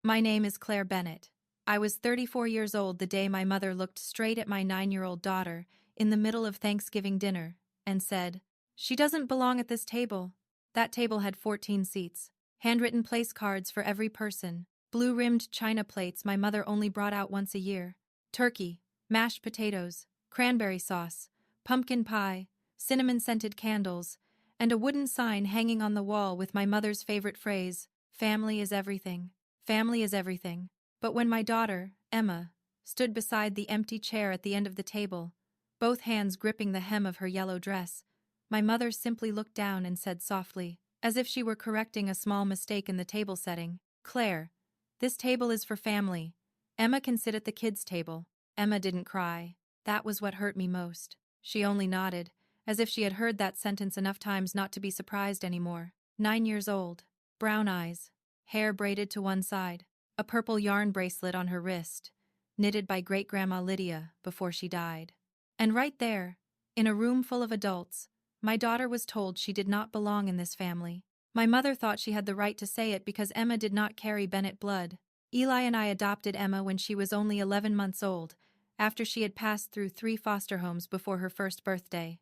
My name is Claire Bennett. I was 34 years old the day my mother looked straight at my 9-year-old daughter in the middle of Thanksgiving dinner and said, "She doesn't belong at this table." That table had 14 seats, handwritten place cards for every person, blue-rimmed china plates my mother only brought out once a year, turkey, mashed potatoes, cranberry sauce, pumpkin pie, cinnamon-scented candles, and a wooden sign hanging on the wall with my mother's favorite phrase, "Family is everything. Family is everything." But when my daughter, Emma, stood beside the empty chair at the end of the table, both hands gripping the hem of her yellow dress, my mother simply looked down and said softly, as if she were correcting a small mistake in the table setting, "Claire, this table is for family. Emma can sit at the kids' table." Emma didn't cry. That was what hurt me most. She only nodded, as if she had heard that sentence enough times not to be surprised anymore. 9 years old, brown eyes, hair braided to one side, a purple yarn bracelet on her wrist, knitted by great-grandma Lydia before she died. And right there, in a room full of adults, my daughter was told she did not belong in this family. My mother thought she had the right to say it because Emma did not carry Bennett blood. Eli and I adopted Emma when she was only 11 months old, after she had passed through 3 foster homes before her first birthday.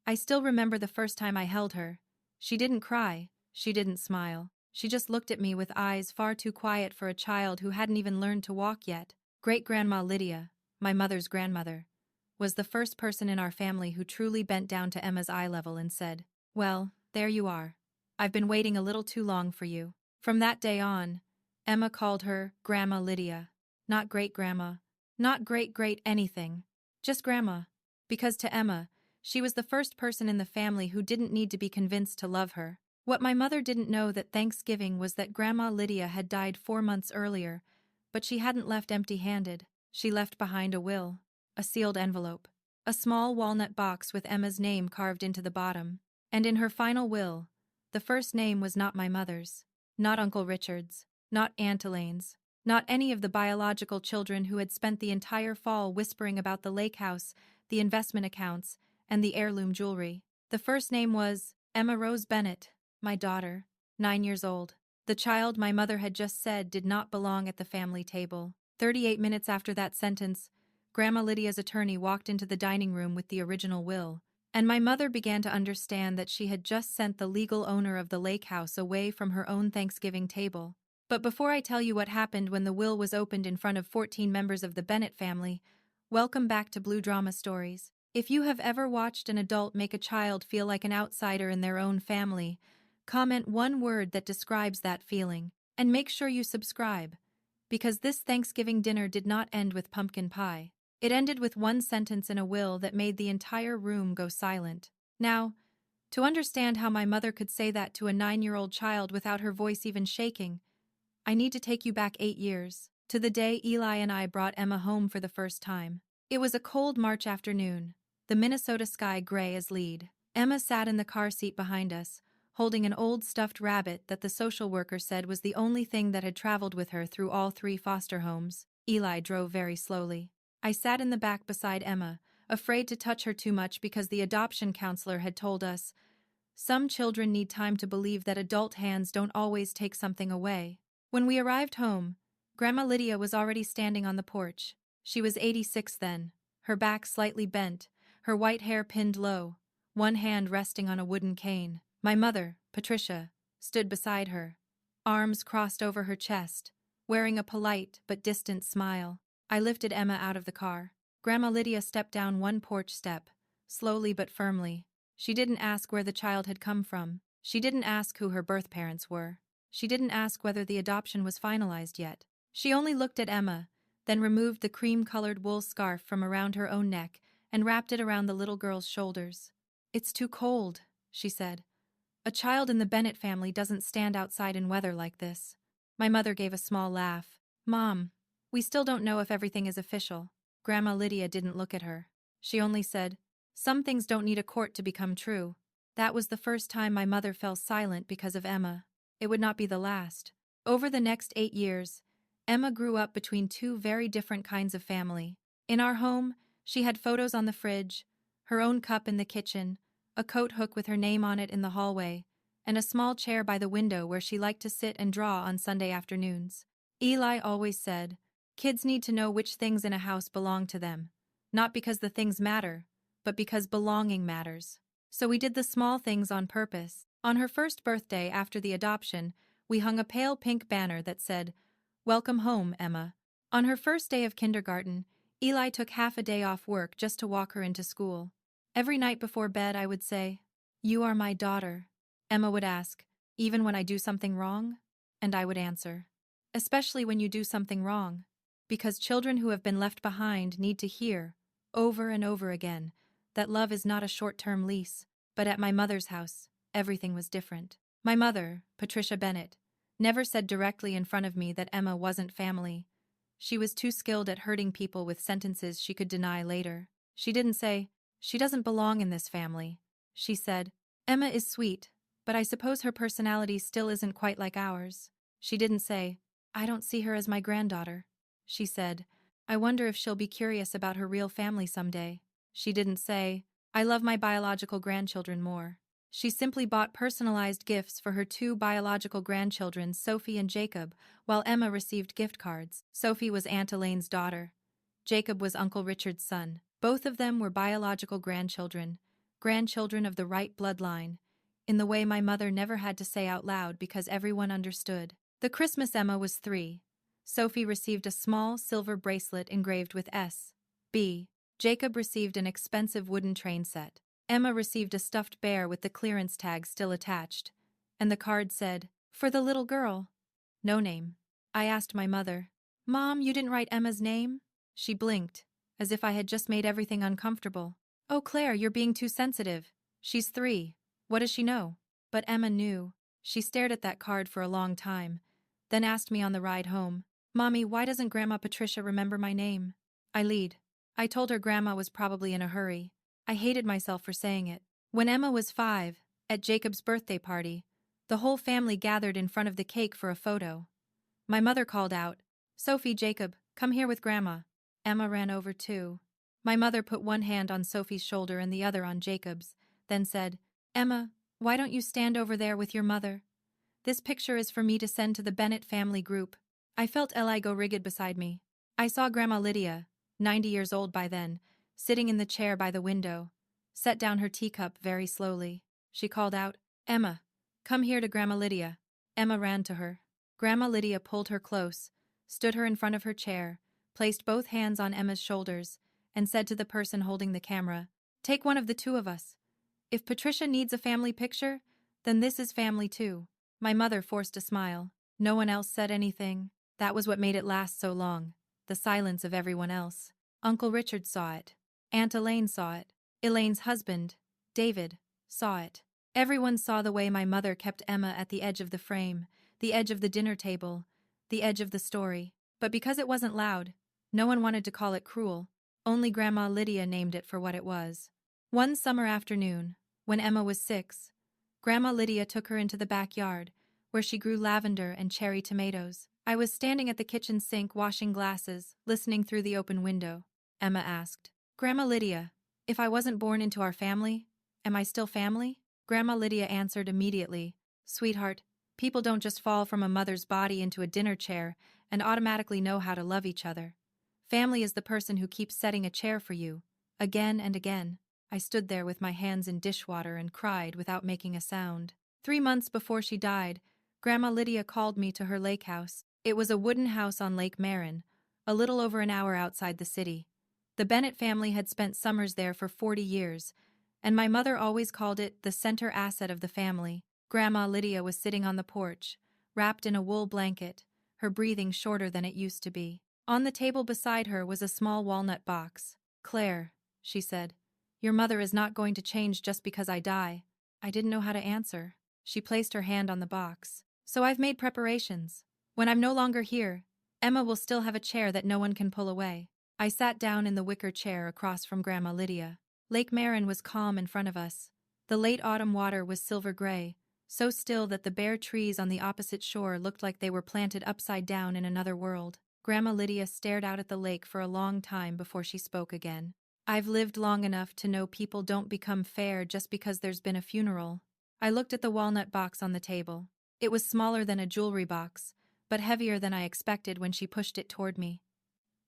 I still remember the first time I held her. She didn't cry, she didn't smile. She just looked at me with eyes far too quiet for a child who hadn't even learned to walk yet. Great-grandma Lydia, my mother's grandmother, was the first person in our family who truly bent down to Emma's eye level and said, "Well, there you are. I've been waiting a little too long for you." From that day on, Emma called her Grandma Lydia. Not great-grandma, not great-great anything, just grandma. Because to Emma, she was the first person in the family who didn't need to be convinced to love her. What my mother didn't know that Thanksgiving was that Grandma Lydia had died 4 months earlier, but she hadn't left empty-handed. She left behind a will, a sealed envelope, a small walnut box with Emma's name carved into the bottom. And in her final will, the first name was not my mother's, not Uncle Richard's, not Aunt Elaine's, not any of the biological children who had spent the entire fall whispering about the lake house, the investment accounts, and the heirloom jewelry. The first name was Emma Rose Bennett, my daughter, 9 years old. The child my mother had just said did not belong at the family table. 38 minutes after that sentence, Grandma Lydia's attorney walked into the dining room with the original will, and my mother began to understand that she had just sent the legal owner of the lake house away from her own Thanksgiving table. But before I tell you what happened when the will was opened in front of 14 members of the Bennett family, welcome back to Blue Drama Stories. If you have ever watched an adult make a child feel like an outsider in their own family, comment one word that describes that feeling, and make sure you subscribe, because this Thanksgiving dinner did not end with pumpkin pie. It ended with one sentence in a will that made the entire room go silent. Now, to understand how my mother could say that to a 9-year-old child without her voice even shaking, I need to take you back 8 years, to the day Eli and I brought Emma home for the first time. It was a cold March afternoon, the Minnesota sky gray as lead. Emma sat in the car seat behind us, holding an old stuffed rabbit that the social worker said was the only thing that had traveled with her through all 3 foster homes. Eli drove very slowly. I sat in the back beside Emma, afraid to touch her too much because the adoption counselor had told us, some children need time to believe that adult hands don't always take something away. When we arrived home, Grandma Lydia was already standing on the porch. She was 86 then, her back slightly bent, her white hair pinned low, one hand resting on a wooden cane. My mother, Patricia, stood beside her, arms crossed over her chest, wearing a polite but distant smile. I lifted Emma out of the car. Grandma Lydia stepped down one porch step, slowly but firmly. She didn't ask where the child had come from. She didn't ask who her birth parents were. She didn't ask whether the adoption was finalized yet. She only looked at Emma, then removed the cream-colored wool scarf from around her own neck and wrapped it around the little girl's shoulders. "It's too cold," she said. "A child in the Bennett family doesn't stand outside in weather like this." My mother gave a small laugh. "Mom, we still don't know if everything is official." Grandma Lydia didn't look at her. She only said, "Some things don't need a court to become true." That was the first time my mother fell silent because of Emma. It would not be the last. Over the next 8 years, Emma grew up between 2 very different kinds of family. In our home, she had photos on the fridge, her own cup in the kitchen, a coat hook with her name on it in the hallway, and a small chair by the window where she liked to sit and draw on Sunday afternoons. Eli always said, kids need to know which things in a house belong to them. Not because the things matter, but because belonging matters. So we did the small things on purpose. On her first birthday after the adoption, we hung a pale pink banner that said, "Welcome home, Emma." On her first day of kindergarten, Eli took half a day off work just to walk her into school. Every night before bed I would say, "You are my daughter." Emma would ask, "Even when I do something wrong?" And I would answer, "Especially when you do something wrong." Because children who have been left behind need to hear, over and over again, that love is not a short-term lease. But at my mother's house, everything was different. My mother, Patricia Bennett, never said directly in front of me that Emma wasn't family. She was too skilled at hurting people with sentences she could deny later. She didn't say, "She doesn't belong in this family." She said, "Emma is sweet, but I suppose her personality still isn't quite like ours." She didn't say, "I don't see her as my granddaughter." She said, "I wonder if she'll be curious about her real family someday." She didn't say, "I love my biological grandchildren more." She simply bought personalized gifts for her two biological grandchildren, Sophie and Jacob, while Emma received gift cards. Sophie was Aunt Elaine's daughter. Jacob was Uncle Richard's son. Both of them were biological grandchildren, grandchildren of the right bloodline, in the way my mother never had to say out loud because everyone understood. The Christmas Emma was 3. Sophie received a small silver bracelet engraved with S.B. Jacob received an expensive wooden train set. Emma received a stuffed bear with the clearance tag still attached, and the card said, "For the little girl." No name. I asked my mother, "Mom, you didn't write Emma's name?" She blinked, as if I had just made everything uncomfortable. "Oh, Claire, you're being too sensitive. She's 3. What does she know?" But Emma knew. She stared at that card for a long time, then asked me on the ride home, "Mommy, why doesn't Grandma Patricia remember my name?" I lied. I told her Grandma was probably in a hurry. I hated myself for saying it. When Emma was 5, at Jacob's birthday party, the whole family gathered in front of the cake for a photo. My mother called out, "Sophie, Jacob, come here with Grandma." Emma ran over too. My mother put one hand on Sophie's shoulder and the other on Jacob's, then said, "Emma, why don't you stand over there with your mother? This picture is for me to send to the Bennett family group." I felt Eli go rigid beside me. I saw Grandma Lydia, 90 years old by then, sitting in the chair by the window, set down her teacup very slowly. She called out, "Emma, come here to Grandma Lydia." Emma ran to her. Grandma Lydia pulled her close, stood her in front of her chair, placed both hands on Emma's shoulders, and said to the person holding the camera, "Take one of the two of us. If Patricia needs a family picture, then this is family too." My mother forced a smile. No one else said anything. That was what made it last so long, the silence of everyone else. Uncle Richard saw it. Aunt Elaine saw it. Elaine's husband, David, saw it. Everyone saw the way my mother kept Emma at the edge of the frame, the edge of the dinner table, the edge of the story. But because it wasn't loud, no one wanted to call it cruel. Only Grandma Lydia named it for what it was. One summer afternoon, when Emma was 6, Grandma Lydia took her into the backyard, where she grew lavender and cherry tomatoes. I was standing at the kitchen sink washing glasses, listening through the open window. Emma asked, "Grandma Lydia, if I wasn't born into our family, am I still family?" Grandma Lydia answered immediately, "Sweetheart, people don't just fall from a mother's body into a dinner chair and automatically know how to love each other. Family is the person who keeps setting a chair for you, again and again." I stood there with my hands in dishwater and cried without making a sound. 3 months before she died, Grandma Lydia called me to her lake house. It was a wooden house on Lake Marin, a little over an hour outside the city. The Bennett family had spent summers there for 40 years, and my mother always called it the center asset of the family. Grandma Lydia was sitting on the porch, wrapped in a wool blanket, her breathing shorter than it used to be. On the table beside her was a small walnut box. "Claire," she said, "your mother is not going to change just because I die." I didn't know how to answer. She placed her hand on the box. "So I've made preparations. When I'm no longer here, Emma will still have a chair that no one can pull away." I sat down in the wicker chair across from Grandma Lydia. Lake Marin was calm in front of us. The late autumn water was silver gray, so still that the bare trees on the opposite shore looked like they were planted upside down in another world. Grandma Lydia stared out at the lake for a long time before she spoke again. "I've lived long enough to know people don't become fair just because there's been a funeral." I looked at the walnut box on the table. It was smaller than a jewelry box, but heavier than I expected when she pushed it toward me.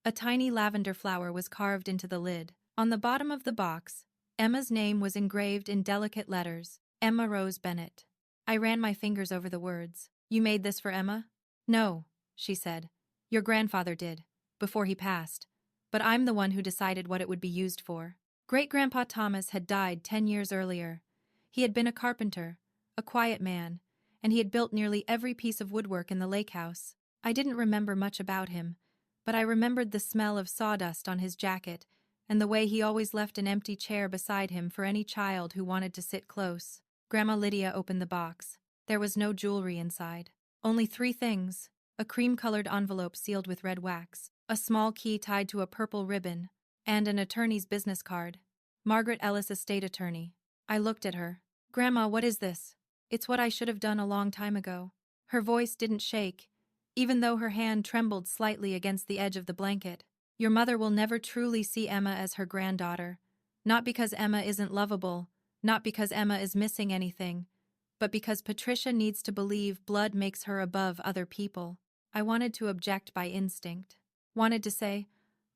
A tiny lavender flower was carved into the lid. On the bottom of the box, Emma's name was engraved in delicate letters, Emma Rose Bennett. I ran my fingers over the words. "You made this for Emma?" "No," she said. "Your grandfather did, before he passed. But I'm the one who decided what it would be used for." Great-Grandpa Thomas had died 10 years earlier. He had been a carpenter, a quiet man, and he had built nearly every piece of woodwork in the lake house. I didn't remember much about him, but I remembered the smell of sawdust on his jacket and the way he always left an empty chair beside him for any child who wanted to sit close. Grandma Lydia opened the box. There was no jewelry inside. Only 3 things: a cream-colored envelope sealed with red wax, a small key tied to a purple ribbon, and an attorney's business card. Margaret Ellis, estate attorney. I looked at her. "Grandma, what is this?" "It's what I should have done a long time ago." Her voice didn't shake, even though her hand trembled slightly against the edge of the blanket. "Your mother will never truly see Emma as her granddaughter. Not because Emma isn't lovable, not because Emma is missing anything, but because Patricia needs to believe blood makes her above other people." I wanted to object by instinct. Wanted to say,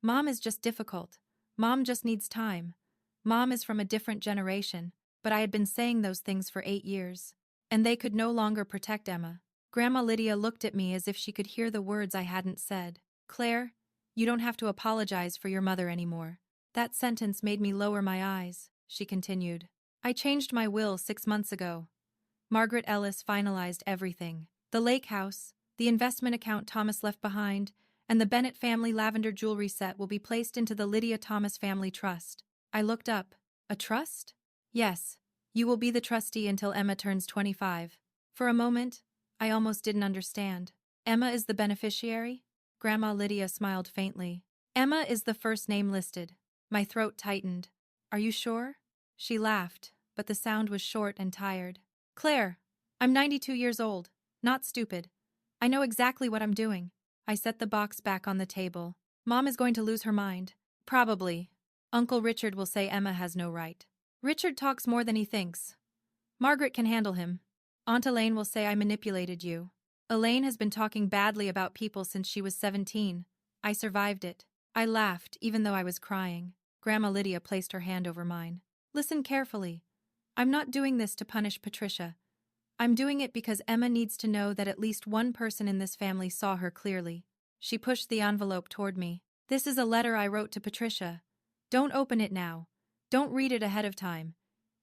"Mom is just difficult. Mom just needs time. Mom is from a different generation," but I had been saying those things for 8 years. And they could no longer protect Emma. Grandma Lydia looked at me as if she could hear the words I hadn't said. "Claire, you don't have to apologize for your mother anymore." That sentence made me lower my eyes, she continued. "I changed my will 6 months ago. Margaret Ellis finalized everything. The lake house, the investment account Thomas left behind, and the Bennett family lavender jewelry set will be placed into the Lydia Thomas Family Trust." I looked up. "A trust?" "Yes. You will be the trustee until Emma turns 25. For a moment, I almost didn't understand. "Emma is the beneficiary?" Grandma Lydia smiled faintly. "Emma is the first name listed." My throat tightened. "Are you sure?" She laughed, but the sound was short and tired. "Claire, I'm 92 years old, not stupid. I know exactly what I'm doing." I set the box back on the table. "Mom is going to lose her mind. Probably. Uncle Richard will say Emma has no right. Richard talks more than he thinks. Margaret can handle him. Aunt Elaine will say I manipulated you. Elaine has been talking badly about people since she was 17. I survived it." I laughed, even though I was crying. Grandma Lydia placed her hand over mine. "Listen carefully. I'm not doing this to punish Patricia. I'm doing it because Emma needs to know that at least one person in this family saw her clearly." She pushed the envelope toward me. "This is a letter I wrote to Patricia. Don't open it now. Don't read it ahead of time.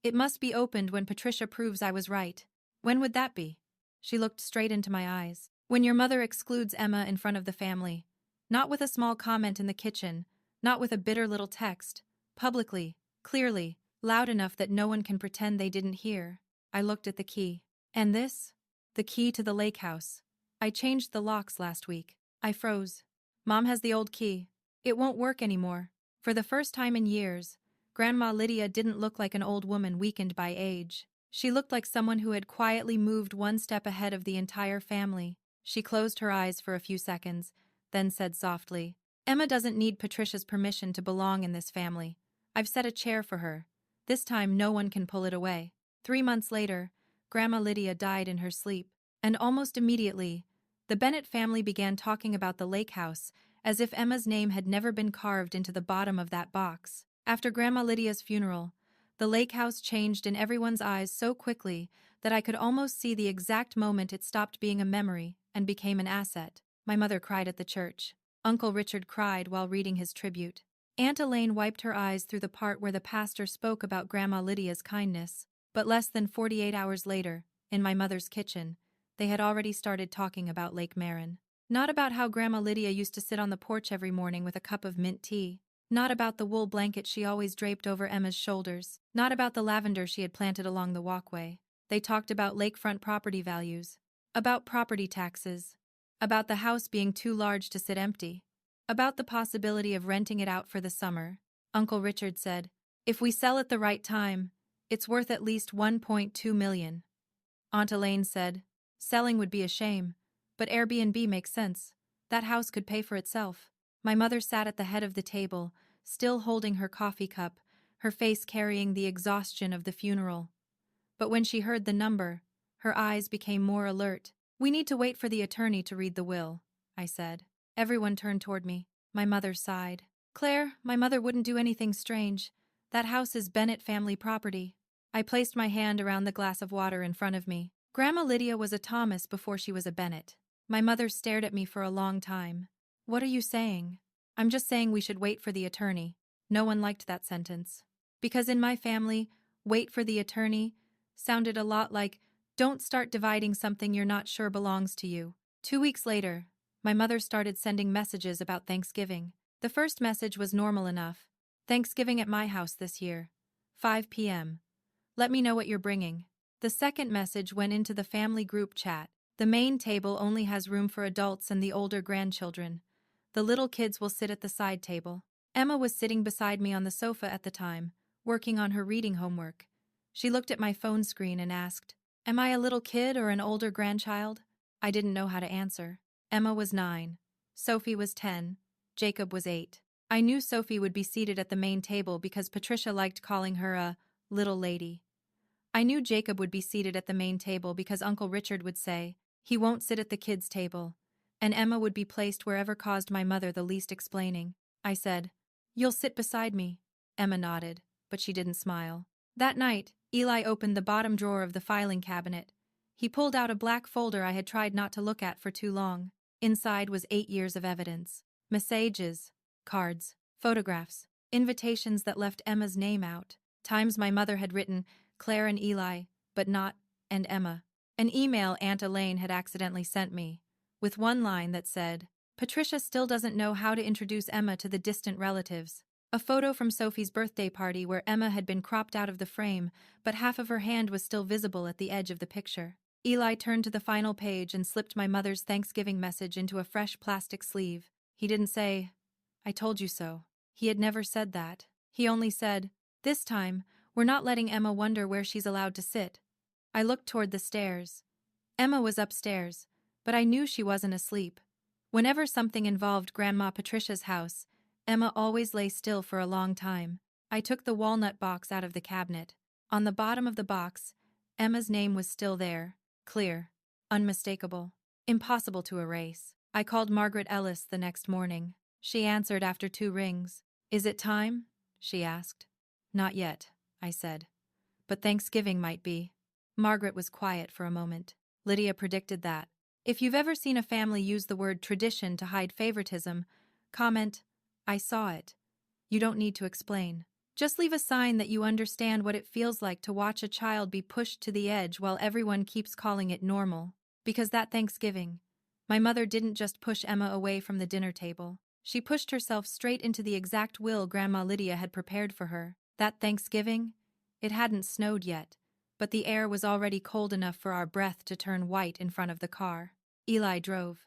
It must be opened when Patricia proves I was right." "When would that be?" She looked straight into my eyes. "When your mother excludes Emma in front of the family. Not with a small comment in the kitchen, not with a bitter little text. Publicly, clearly, loud enough that no one can pretend they didn't hear." I looked at the key. "And this?" "The key to the lake house. I changed the locks last week." I froze. "Mom has the old key. It won't work anymore." For the first time in years, Grandma Lydia didn't look like an old woman weakened by age. She looked like someone who had quietly moved one step ahead of the entire family. She closed her eyes for a few seconds, then said softly, "Emma doesn't need Patricia's permission to belong in this family. I've set a chair for her. This time no one can pull it away." 3 months later, Grandma Lydia died in her sleep, and almost immediately, the Bennett family began talking about the lake house as if Emma's name had never been carved into the bottom of that box. After Grandma Lydia's funeral, the lake house changed in everyone's eyes so quickly that I could almost see the exact moment it stopped being a memory and became an asset. My mother cried at the church. Uncle Richard cried while reading his tribute. Aunt Elaine wiped her eyes through the part where the pastor spoke about Grandma Lydia's kindness. But less than 48 hours later, in my mother's kitchen, they had already started talking about Lake Marin. Not about how Grandma Lydia used to sit on the porch every morning with a cup of mint tea. Not about the wool blanket she always draped over Emma's shoulders. Not about the lavender she had planted along the walkway. They talked about lakefront property values. About property taxes. About the house being too large to sit empty. About the possibility of renting it out for the summer. Uncle Richard said, "If we sell at the right time, it's worth at least $1.2 million. Aunt Elaine said, "Selling would be a shame, but Airbnb makes sense. That house could pay for itself." My mother sat at the head of the table, still holding her coffee cup, her face carrying the exhaustion of the funeral. But when she heard the number, her eyes became more alert. We need to wait for the attorney to read the will, I said. Everyone turned toward me. My mother sighed. Claire, my mother wouldn't do anything strange. That house is Bennett family property. I placed my hand around the glass of water in front of me. Grandma Lydia was a Thomas before she was a Bennett. My mother stared at me for a long time. What are you saying? I'm just saying we should wait for the attorney. No one liked that sentence. Because in my family, wait for the attorney sounded a lot like, don't start dividing something you're not sure belongs to you. 2 weeks later, my mother started sending messages about Thanksgiving. The first message was normal enough. Thanksgiving at my house this year. 5 p.m. Let me know what you're bringing. The second message went into the family group chat. The main table only has room for adults and the older grandchildren. The little kids will sit at the side table. Emma was sitting beside me on the sofa at the time, working on her reading homework. She looked at my phone screen and asked, "Am I a little kid or an older grandchild?" I didn't know how to answer. Emma was 9. Sophie was 10. Jacob was 8. I knew Sophie would be seated at the main table because Patricia liked calling her a little lady. I knew Jacob would be seated at the main table because Uncle Richard would say, he won't sit at the kids' table. And Emma would be placed wherever caused my mother the least explaining. I said, "You'll sit beside me." Emma nodded, but she didn't smile. That night, Eli opened the bottom drawer of the filing cabinet. He pulled out a black folder I had tried not to look at for too long. Inside was 8 years of evidence. Messages, cards, photographs, invitations that left Emma's name out. Times my mother had written, Claire and Eli, but not, and Emma. An email Aunt Elaine had accidentally sent me, with one line that said, Patricia still doesn't know how to introduce Emma to the distant relatives. A photo from Sophie's birthday party where Emma had been cropped out of the frame, but half of her hand was still visible at the edge of the picture. Eli turned to the final page and slipped my mother's Thanksgiving message into a fresh plastic sleeve. He didn't say, "I told you so." He had never said that. He only said, "This time, we're not letting Emma wonder where she's allowed to sit." I looked toward the stairs. Emma was upstairs, but I knew she wasn't asleep. Whenever something involved Grandma Patricia's house, Emma always lay still for a long time. I took the walnut box out of the cabinet. On the bottom of the box, Emma's name was still there, clear, unmistakable, impossible to erase. I called Margaret Ellis the next morning. She answered after 2 rings. "Is it time?" she asked. "Not yet," I said. "But Thanksgiving might be." Margaret was quiet for a moment. Lydia predicted that. If you've ever seen a family use the word tradition to hide favoritism, comment, "I saw it." You don't need to explain. Just leave a sign that you understand what it feels like to watch a child be pushed to the edge while everyone keeps calling it normal. Because that Thanksgiving, my mother didn't just push Emma away from the dinner table. She pushed herself straight into the exact will Grandma Lydia had prepared for her. That Thanksgiving, it hadn't snowed yet, but the air was already cold enough for our breath to turn white in front of the car. Eli drove.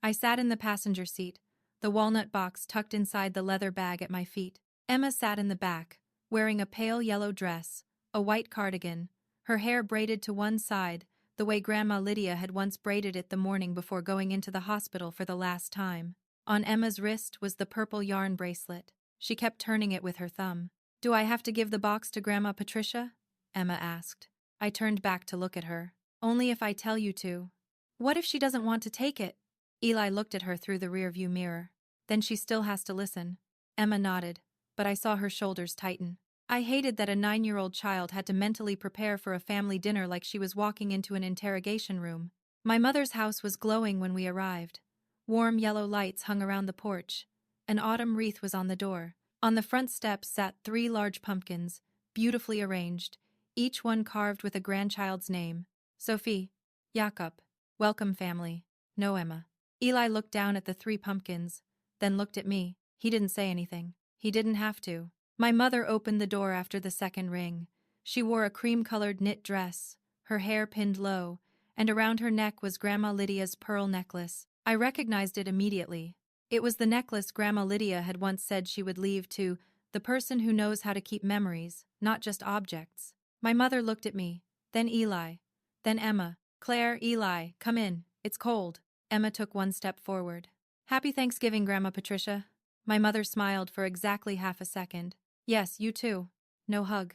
I sat in the passenger seat, the walnut box tucked inside the leather bag at my feet. Emma sat in the back, wearing a pale yellow dress, a white cardigan, her hair braided to one side, the way Grandma Lydia had once braided it the morning before going into the hospital for the last time. On Emma's wrist was the purple yarn bracelet. She kept turning it with her thumb. "Do I have to give the box to Grandma Patricia?" Emma asked. I turned back to look at her. "Only if I tell you to." "What if she doesn't want to take it?" Eli looked at her through the rearview mirror. "Then she still has to listen." Emma nodded, but I saw her shoulders tighten. I hated that a 9-year-old child had to mentally prepare for a family dinner like she was walking into an interrogation room. My mother's house was glowing when we arrived. Warm yellow lights hung around the porch. An autumn wreath was on the door. On the front steps sat 3 large pumpkins, beautifully arranged, each one carved with a grandchild's name. Sophie, Jakob, welcome family. No, Emma. Eli looked down at the 3 pumpkins, then looked at me. He didn't say anything. He didn't have to. My mother opened the door after the second ring. She wore a cream-colored knit dress, her hair pinned low, and around her neck was Grandma Lydia's pearl necklace. I recognized it immediately. It was the necklace Grandma Lydia had once said she would leave to the person who knows how to keep memories, not just objects. My mother looked at me, then Eli, then Emma. "Claire, Eli, come in. It's cold." Emma took 1 step forward. "Happy Thanksgiving, Grandma Patricia." My mother smiled for exactly half a second. "Yes, you too." No hug.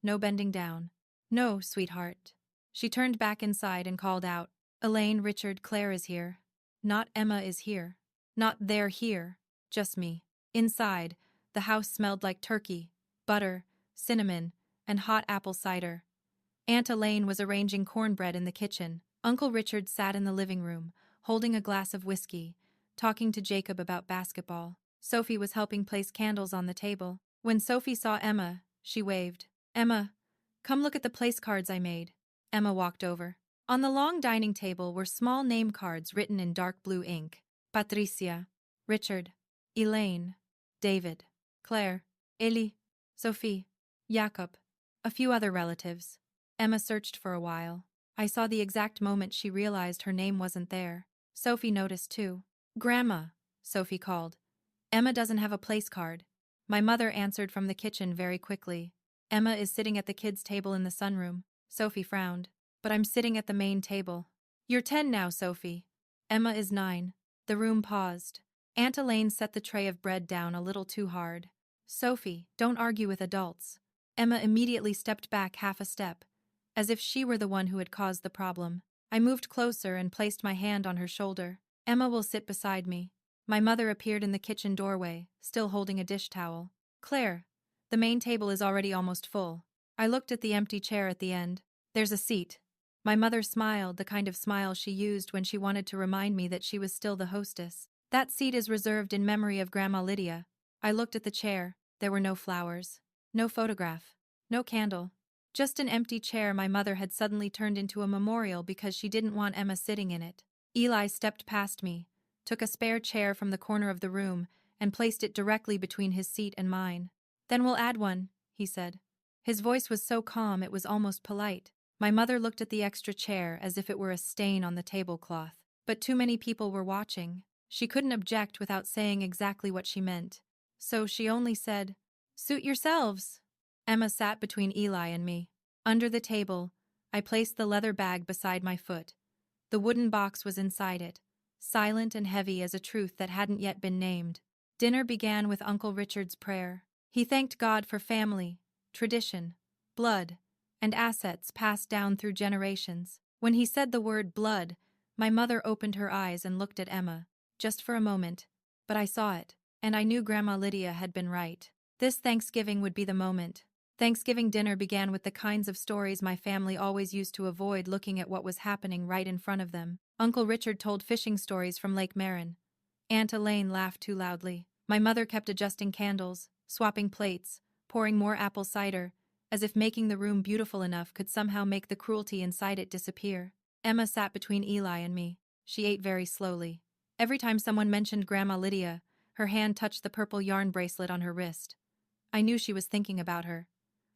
No bending down. "No, sweetheart." She turned back inside and called out, Elaine, Richard, Claire is here. Not Emma is here. Not they're here. Just me. Inside, the house smelled like turkey, butter, cinnamon, and hot apple cider. Aunt Elaine was arranging cornbread in the kitchen. Uncle Richard sat in the living room, holding a glass of whiskey, talking to Jacob about basketball. Sophie was helping place candles on the table. When Sophie saw Emma, she waved. Emma, come look at the place cards I made. Emma walked over. On the long dining table were small name cards written in dark blue ink. Patricia, Richard, Elaine, David, Claire, Ellie, Sophie, Jacob, a few other relatives. Emma searched for a while. I saw the exact moment she realized her name wasn't there. Sophie noticed too. Grandma, Sophie called. Emma doesn't have a place card. My mother answered from the kitchen very quickly. Emma is sitting at the kids' table in the sunroom. Sophie frowned. But I'm sitting at the main table. You're 10 now, Sophie. Emma is 9. The room paused. Aunt Elaine set the tray of bread down a little too hard. Sophie, don't argue with adults. Emma immediately stepped back half a step, as if she were the one who had caused the problem. I moved closer and placed my hand on her shoulder. Emma will sit beside me. My mother appeared in the kitchen doorway, still holding a dish towel. Claire, the main table is already almost full. I looked at the empty chair at the end. There's a seat. My mother smiled, the kind of smile she used when she wanted to remind me that she was still the hostess. That seat is reserved in memory of Grandma Lydia. I looked at the chair. There were no flowers, no photograph, no candle. Just an empty chair my mother had suddenly turned into a memorial because she didn't want Emma sitting in it. Eli stepped past me, took a spare chair from the corner of the room, and placed it directly between his seat and mine. Then we'll add one, he said. His voice was so calm it was almost polite. My mother looked at the extra chair as if it were a stain on the tablecloth. But too many people were watching. She couldn't object without saying exactly what she meant. So she only said, "Suit yourselves." Emma sat between Eli and me. Under the table, I placed the leather bag beside my foot. The wooden box was inside it, silent and heavy as a truth that hadn't yet been named. Dinner began with Uncle Richard's prayer. He thanked God for family, tradition, blood, and assets passed down through generations. When he said the word blood, my mother opened her eyes and looked at Emma, just for a moment, but I saw it, and I knew Grandma Lydia had been right. This Thanksgiving would be the moment. Thanksgiving dinner began with the kinds of stories my family always used to avoid looking at what was happening right in front of them. Uncle Richard told fishing stories from Lake Marin. Aunt Elaine laughed too loudly. My mother kept adjusting candles, swapping plates, pouring more apple cider, as if making the room beautiful enough could somehow make the cruelty inside it disappear. Emma sat between Eli and me. She ate very slowly. Every time someone mentioned Grandma Lydia, her hand touched the purple yarn bracelet on her wrist. I knew she was thinking about her.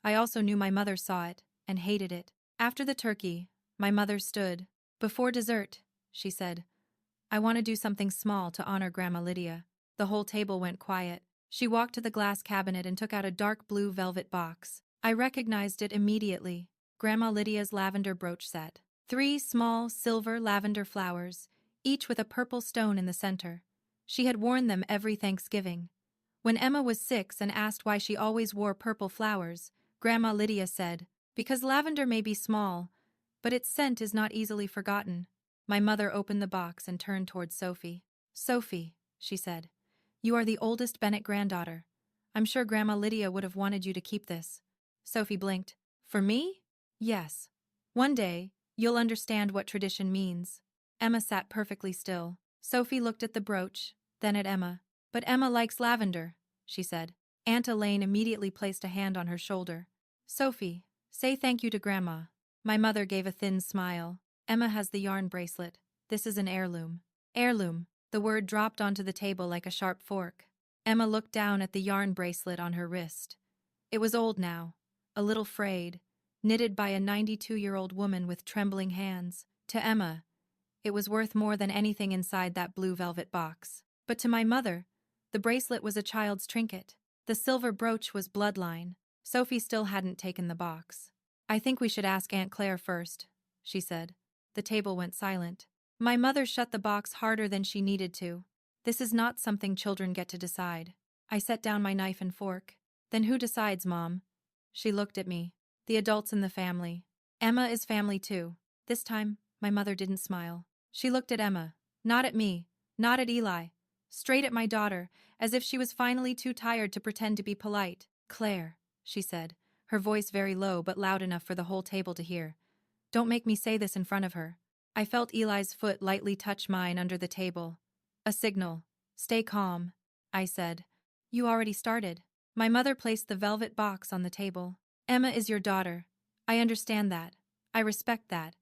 I also knew my mother saw it, and hated it. After the turkey, my mother stood. Before dessert, she said, I want to do something small to honor Grandma Lydia. The whole table went quiet. She walked to the glass cabinet and took out a dark blue velvet box. I recognized it immediately. Grandma Lydia's lavender brooch set. 3 small silver lavender flowers, each with a purple stone in the center. She had worn them every Thanksgiving. When Emma was 6 and asked why she always wore purple flowers, Grandma Lydia said, "Because lavender may be small, but its scent is not easily forgotten." My mother opened the box and turned towards Sophie. "Sophie," she said, "you are the oldest Bennett granddaughter. I'm sure Grandma Lydia would have wanted you to keep this." Sophie blinked. "For me?" "Yes. One day, you'll understand what tradition means." Emma sat perfectly still. Sophie looked at the brooch, then at Emma. "But Emma likes lavender," she said. Aunt Elaine immediately placed a hand on her shoulder. "Sophie, say thank you to Grandma." My mother gave a thin smile. "Emma has the yarn bracelet. This is an heirloom." Heirloom. The word dropped onto the table like a sharp fork. Emma looked down at the yarn bracelet on her wrist. It was old now, a little frayed, knitted by a 92-year-old woman with trembling hands. To Emma, it was worth more than anything inside that blue velvet box. But to my mother, the bracelet was a child's trinket. The silver brooch was bloodline. Sophie still hadn't taken the box. "I think we should ask Aunt Claire first," she said. The table went silent. My mother shut the box harder than she needed to. "This is not something children get to decide." I set down my knife and fork. "Then who decides, Mom?" She looked at me. "The adults in the family. Emma is family too. This time, My mother didn't smile. She looked at Emma, not at me, not at Eli, straight at my daughter, as if she was finally too tired to pretend to be polite. Claire, she said, her voice very low but loud enough for the whole table to hear. Don't make me say this in front of her. I felt Eli's foot lightly touch mine under the table. A signal. Stay calm, I said. You already started. My mother placed the velvet box on the table. Emma is your daughter. I understand that. I respect that.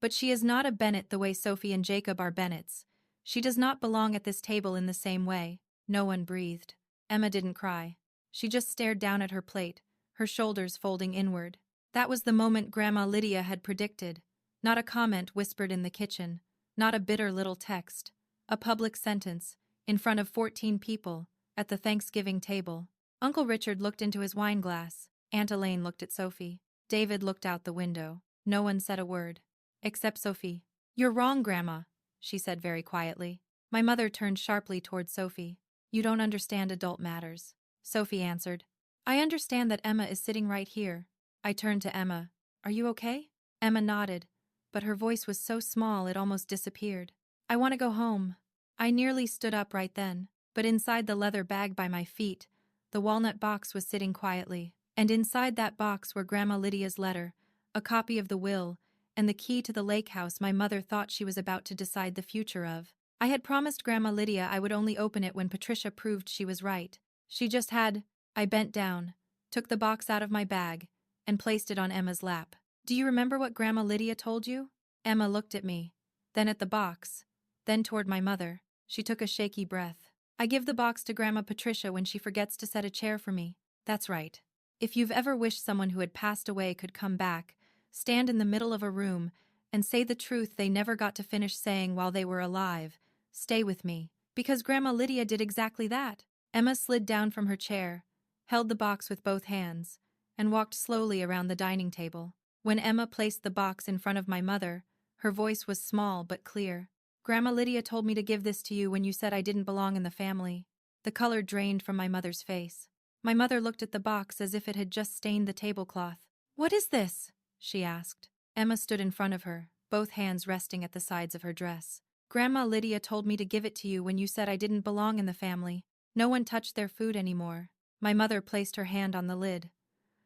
But she is not a Bennett the way Sophie and Jacob are Bennetts. She does not belong at this table in the same way. No one breathed. Emma didn't cry. She just stared down at her plate, her shoulders folding inward. That was the moment Grandma Lydia had predicted. Not a comment whispered in the kitchen, not a bitter little text. A public sentence, in front of 14 people, at the Thanksgiving table. Uncle Richard looked into his wine glass. Aunt Elaine looked at Sophie. David looked out the window. No one said a word. Except Sophie. You're wrong, Grandma, she said very quietly. My mother turned sharply toward Sophie. You don't understand adult matters. Sophie answered. I understand that Emma is sitting right here. I turned to Emma. Are you okay? Emma nodded, but her voice was so small it almost disappeared. I want to go home. I nearly stood up right then, but inside the leather bag by my feet, the walnut box was sitting quietly, and inside that box were Grandma Lydia's letter, a copy of the will, and the key to the lake house my mother thought she was about to decide the future of. I had promised Grandma Lydia I would only open it when Patricia proved she was right. She just had. I bent down, took the box out of my bag, and placed it on Emma's lap. Do you remember what Grandma Lydia told you? Emma looked at me, then at the box, then toward my mother. She took a shaky breath. I give the box to Grandma Patricia when she forgets to set a chair for me. That's right. If you've ever wished someone who had passed away could come back, stand in the middle of a room, and say the truth they never got to finish saying while they were alive, stay with me. Because Grandma Lydia did exactly that. Emma slid down from her chair, held the box with both hands, and walked slowly around the dining table. When Emma placed the box in front of my mother, her voice was small but clear. Grandma Lydia told me to give this to you when you said I didn't belong in the family. The color drained from my mother's face. My mother looked at the box as if it had just stained the tablecloth. What is this? She asked. Emma stood in front of her, both hands resting at the sides of her dress. Grandma Lydia told me to give it to you when you said I didn't belong in the family. No one touched their food anymore. My mother placed her hand on the lid.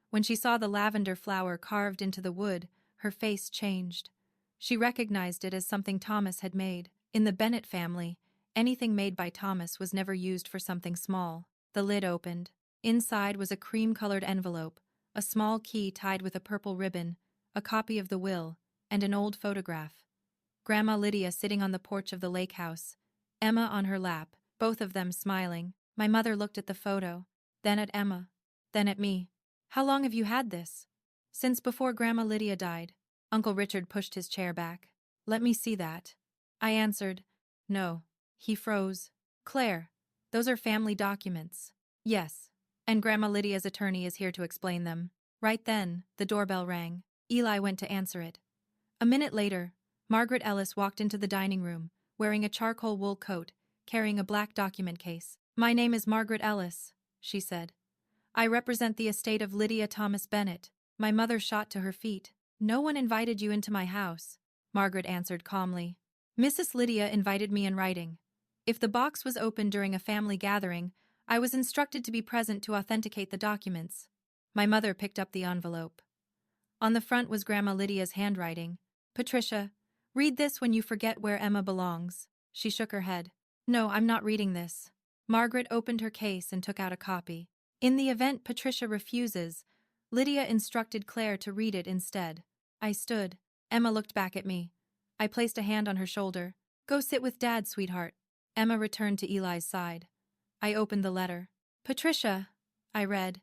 When she saw the lavender flower carved into the wood, her face changed. She recognized it as something Thomas had made. In the Bennett family, anything made by Thomas was never used for something small. The lid opened. Inside was a cream-colored envelope, a small key tied with a purple ribbon, a copy of the will, and an old photograph. Grandma Lydia sitting on the porch of the lake house, Emma on her lap, both of them smiling. My mother looked at the photo, then at Emma, then at me. How long have you had this? Since before Grandma Lydia died. Uncle Richard pushed his chair back. Let me see that. I answered, no. He froze. Claire, those are family documents. Yes, and Grandma Lydia's attorney is here to explain them. Right then, the doorbell rang. Eli went to answer it. A minute later, Margaret Ellis walked into the dining room, wearing a charcoal wool coat, carrying a black document case. My name is Margaret Ellis, she said. I represent the estate of Lydia Thomas Bennett. My mother shot to her feet. No one invited you into my house, Margaret answered calmly. Mrs. Lydia invited me in writing. If the box was opened during a family gathering, I was instructed to be present to authenticate the documents. My mother picked up the envelope. On the front was Grandma Lydia's handwriting. Patricia, read this when you forget where Emma belongs. She shook her head. No, I'm not reading this. Margaret opened her case and took out a copy. In the event Patricia refuses, Lydia instructed Claire to read it instead. I stood. Emma looked back at me. I placed a hand on her shoulder. Go sit with Dad, sweetheart. Emma returned to Eli's side. I opened the letter. Patricia, I read,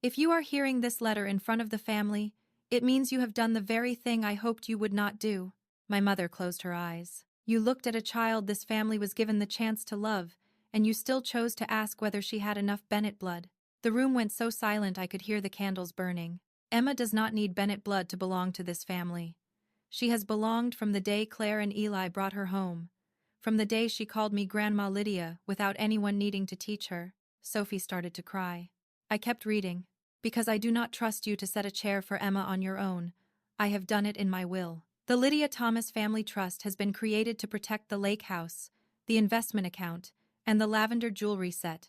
if you are hearing this letter in front of the family, it means you have done the very thing I hoped you would not do. My mother closed her eyes. You looked at a child this family was given the chance to love, and you still chose to ask whether she had enough Bennett blood. The room went so silent I could hear the candles burning. Emma does not need Bennett blood to belong to this family. She has belonged from the day Claire and Eli brought her home. From the day she called me Grandma Lydia without anyone needing to teach her. Sophie started to cry. I kept reading. Because I do not trust you to set a chair for Emma on your own. I have done it in my will. The Lydia Thomas Family Trust has been created to protect the lake house, the investment account, and the lavender jewelry set.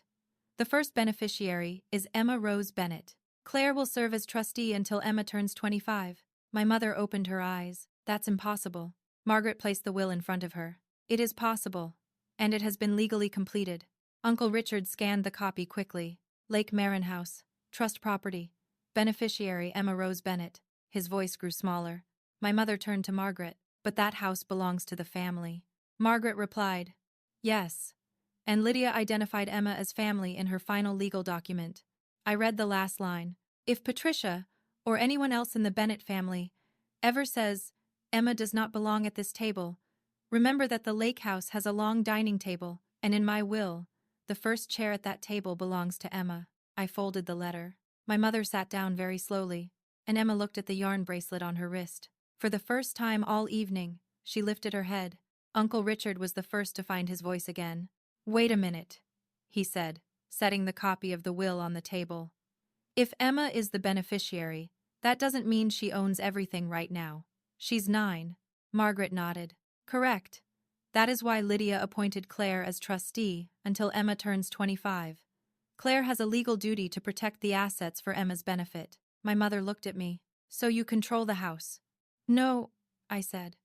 The first beneficiary is Emma Rose Bennett. Claire will serve as trustee until Emma turns 25. My mother opened her eyes. That's impossible. Margaret placed the will in front of her. It is possible, and it has been legally completed. Uncle Richard scanned the copy quickly. Lake Marin House, trust property, beneficiary Emma Rose Bennett. His voice grew smaller. My mother turned to Margaret. But that house belongs to the family. Margaret replied, yes. And Lydia identified Emma as family in her final legal document. I read the last line. If Patricia, or anyone else in the Bennett family, ever says, Emma does not belong at this table, remember that the lake house has a long dining table, and in my will, the first chair at that table belongs to Emma. I folded the letter. My mother sat down very slowly, and Emma looked at the yarn bracelet on her wrist. For the first time all evening, she lifted her head. Uncle Richard was the first to find his voice again. Wait a minute, he said, setting the copy of the will on the table. If Emma is the beneficiary, that doesn't mean she owns everything right now. She's 9. Margaret nodded. Correct. That is why Lydia appointed Claire as trustee until Emma turns 25. Claire has a legal duty to protect the assets for Emma's benefit. My mother looked at me. So you control the house? No, I said.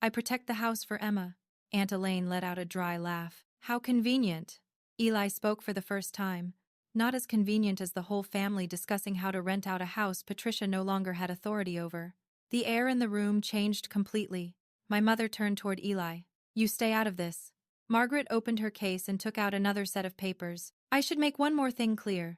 I protect the house for Emma. Aunt Elaine let out a dry laugh. How convenient. Eli spoke for the first time. Not as convenient as the whole family discussing how to rent out a house Patricia no longer had authority over. The air in the room changed completely. My mother turned toward Eli. You stay out of this. Margaret opened her case and took out another set of papers. I should make one more thing clear.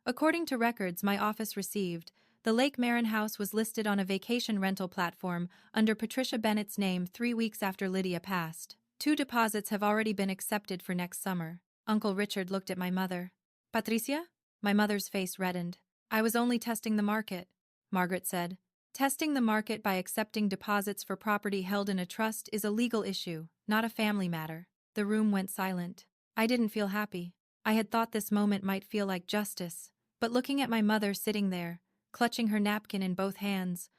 According to records my office received, the Lake Marin house was listed on a vacation rental platform under Patricia Bennett's name 3 weeks after Lydia passed. 2 deposits have already been accepted for next summer. Uncle Richard looked at my mother. Patricia? My mother's face reddened. I was only testing the market, Margaret said. Testing the market by accepting deposits for property held in a trust is a legal issue, not a family matter. The room went silent. I didn't feel happy. I had thought this moment might feel like justice, but looking at my mother sitting there, clutching her napkin in both hands,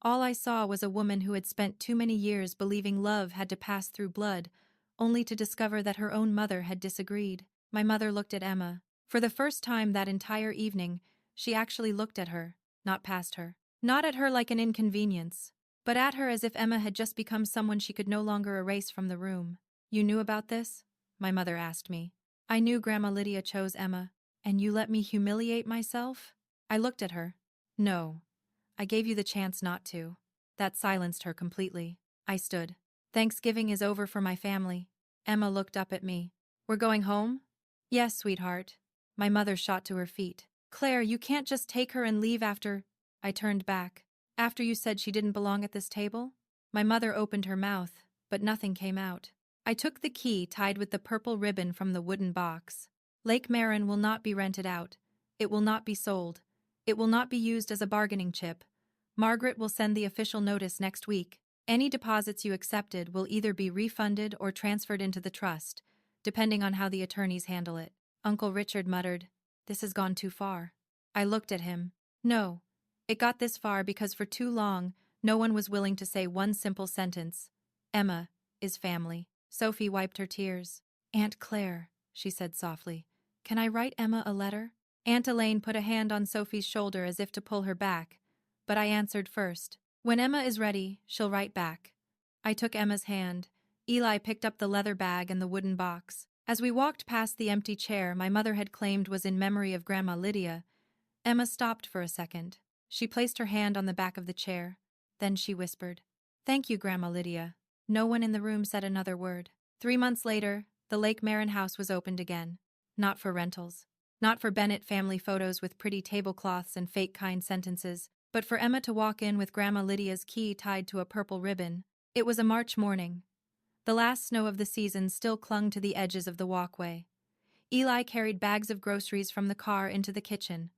all I saw was a woman who had spent too many years believing love had to pass through blood, only to discover that her own mother had disagreed. My mother looked at Emma. For the first time that entire evening, she actually looked at her, not past her. Not at her like an inconvenience, but at her as if Emma had just become someone she could no longer erase from the room. You knew about this? My mother asked me. I knew Grandma Lydia chose Emma, and you let me humiliate myself? I looked at her. No. I gave you the chance not to. That silenced her completely. I stood. Thanksgiving is over for my family. Emma looked up at me. We're going home? Yes, sweetheart. My mother shot to her feet. Claire, you can't just take her and leave after... I turned back. After you said she didn't belong at this table? My mother opened her mouth, but nothing came out. I took the key tied with the purple ribbon from the wooden box. Lake Marin will not be rented out. It will not be sold. It will not be used as a bargaining chip. Margaret will send the official notice next week. Any deposits you accepted will either be refunded or transferred into the trust, depending on how the attorneys handle it. Uncle Richard muttered, This has gone too far. I looked at him. No. It got this far because for too long, no one was willing to say one simple sentence. Emma is family. Sophie wiped her tears. Aunt Claire, she said softly, can I write Emma a letter? Aunt Elaine put a hand on Sophie's shoulder as if to pull her back, but I answered first. When Emma is ready, she'll write back. I took Emma's hand. Eli picked up the leather bag and the wooden box. As we walked past the empty chair my mother had claimed was in memory of Grandma Lydia, Emma stopped for a second. She placed her hand on the back of the chair. Then she whispered, Thank you, Grandma Lydia. No one in the room said another word. 3 months later, the Lake Marin house was opened again. Not for rentals. Not for Bennett family photos with pretty tablecloths and fake kind sentences, but for Emma to walk in with Grandma Lydia's key tied to a purple ribbon. It was a March morning. The last snow of the season still clung to the edges of the walkway. Eli carried bags of groceries from the car into the kitchen.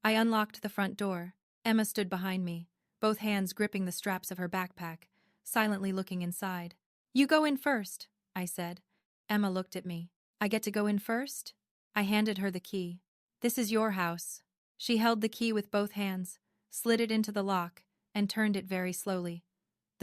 I unlocked the front door. Emma stood behind me, both hands gripping the straps of her backpack, silently looking inside. You go in first, I said. Emma looked at me. I get to go in first? I handed her the key. This is your house. She held the key with both hands, slid it into the lock, and turned it very slowly.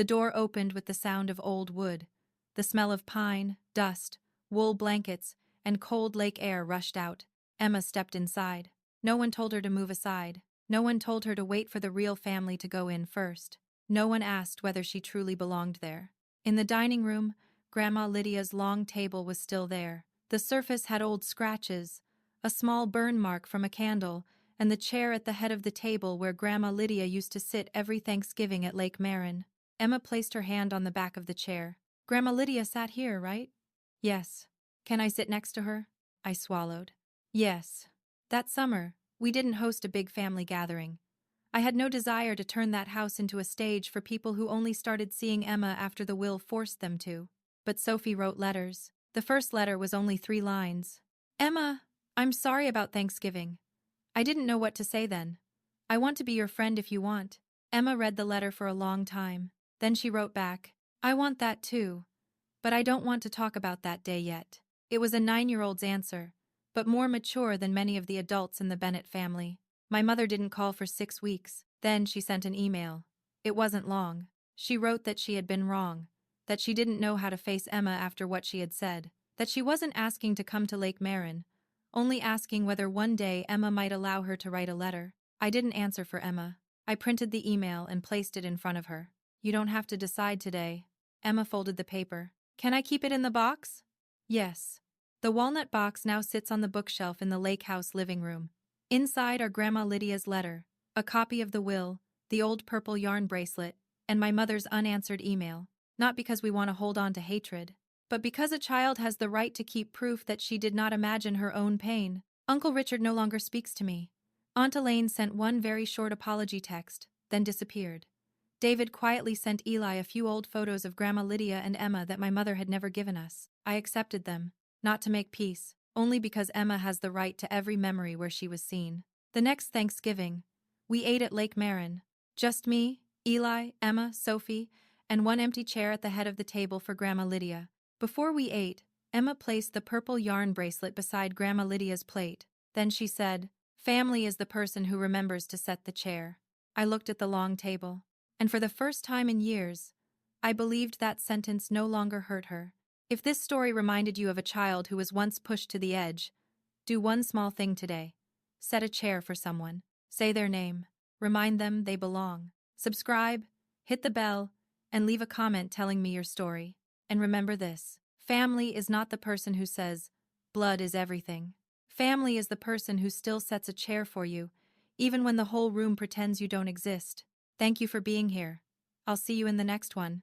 The door opened with the sound of old wood. The smell of pine, dust, wool blankets, and cold lake air rushed out. Emma stepped inside. No one told her to move aside. No one told her to wait for the real family to go in first. No one asked whether she truly belonged there. In the dining room, Grandma Lydia's long table was still there. The surface had old scratches, a small burn mark from a candle, and the chair at the head of the table where Grandma Lydia used to sit every Thanksgiving at Lake Marin. Emma placed her hand on the back of the chair. Grandma Lydia sat here, right? Yes. Can I sit next to her? I swallowed. Yes. That summer, we didn't host a big family gathering. I had no desire to turn that house into a stage for people who only started seeing Emma after the will forced them to. But Sophie wrote letters. The first letter was only 3 lines. Emma, I'm sorry about Thanksgiving. I didn't know what to say then. I want to be your friend if you want. Emma read the letter for a long time. Then she wrote back, I want that too. But I don't want to talk about that day yet. It was a 9-year-old's answer, but more mature than many of the adults in the Bennett family. My mother didn't call for 6 weeks. Then she sent an email. It wasn't long. She wrote that she had been wrong, that she didn't know how to face Emma after what she had said, that she wasn't asking to come to Lake Marin, only asking whether one day Emma might allow her to write a letter. I didn't answer for Emma. I printed the email and placed it in front of her. You don't have to decide today. Emma folded the paper. Can I keep it in the box? Yes. The walnut box now sits on the bookshelf in the lake house living room. Inside are Grandma Lydia's letter, a copy of the will, the old purple yarn bracelet, and my mother's unanswered email. Not because we want to hold on to hatred, but because a child has the right to keep proof that she did not imagine her own pain. Uncle Richard no longer speaks to me. Aunt Elaine sent one very short apology text, then disappeared. David quietly sent Eli a few old photos of Grandma Lydia and Emma that my mother had never given us. I accepted them, not to make peace, only because Emma has the right to every memory where she was seen. The next Thanksgiving, we ate at Lake Marin. Just me, Eli, Emma, Sophie, and one empty chair at the head of the table for Grandma Lydia. Before we ate, Emma placed the purple yarn bracelet beside Grandma Lydia's plate. Then she said, Family is the person who remembers to set the chair. I looked at the long table, and for the first time in years, I believed that sentence no longer hurt her. If this story reminded you of a child who was once pushed to the edge, do one small thing today. Set a chair for someone. Say their name. Remind them they belong. Subscribe, hit the bell, and leave a comment telling me your story. And remember this, family is not the person who says, blood is everything. Family is the person who still sets a chair for you, even when the whole room pretends you don't exist. Thank you for being here. I'll see you in the next one.